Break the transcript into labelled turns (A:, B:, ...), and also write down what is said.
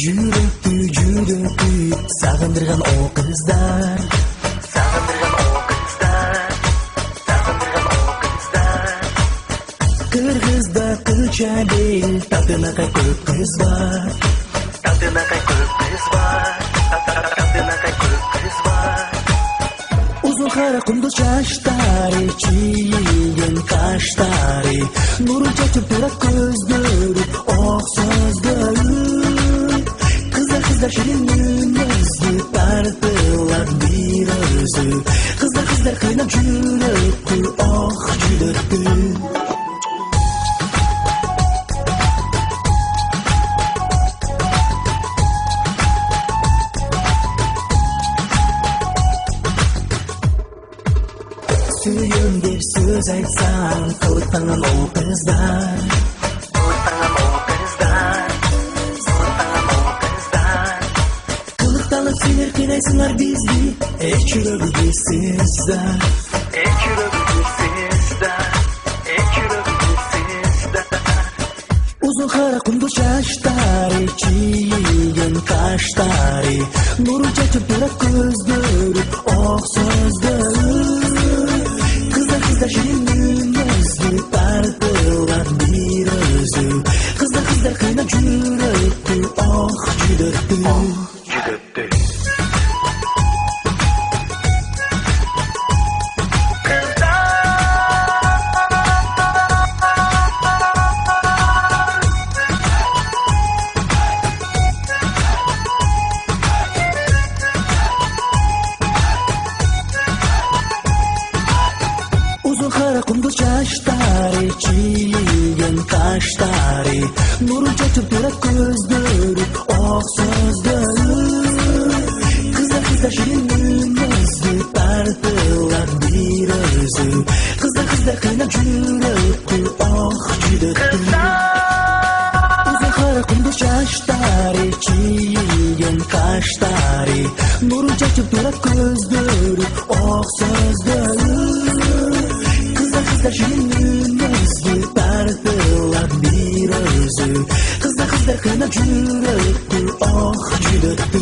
A: Жүрөктү сагындырган о кыздар, сагындырган о кыздар, сагындырган о кыздар. Кыргызда кылча бел, татынакай көп кыз бар, татынакай көп кыз бар, татынакай көп кыз бар. Узун кара кундуз чачтары, чийилген каштары, нурун чачып турат көздөрү, ок сөздөрү. Kızlar şirin münnezdi, tartılar bir özü. Kızlar kıynap jüröktü, oh jüröktü. Suyum der söz aytsan, kılıktanan o kızlar. Kılıktanan o kızlar. Силер кыйнайсыңар бизди, жүрөгү бизсиз да, жүрөгү бизсиз да, жүрөгү бизсиз да. Узун кара кундуз чачтары, чийилген каштары, нуру чачып турат көздөрү, ок сөздөрү. Кыздар ширин мүнөздү, тартылат бир өзү. Кыздар кыйнап жүрөктү, ох жүрөктү. Uzun kara kunduz çaştары, çiyilgen kaştары, nuru çaçıp durat көздөрү, ok sözdörü. Kızlar şirin münnezdi, tartılar bir özü. Kızlar kıynap jüröktü, oh jüröktü. Uzun kara kunduz çaştары, çiyilgen kaştары, nuru çaçıp durat көздөрү, ok sözdörü. Kızlar şirin münnezdi, tartılar bir özü. Kızlar kıynap jüröktü, oh jüröktü.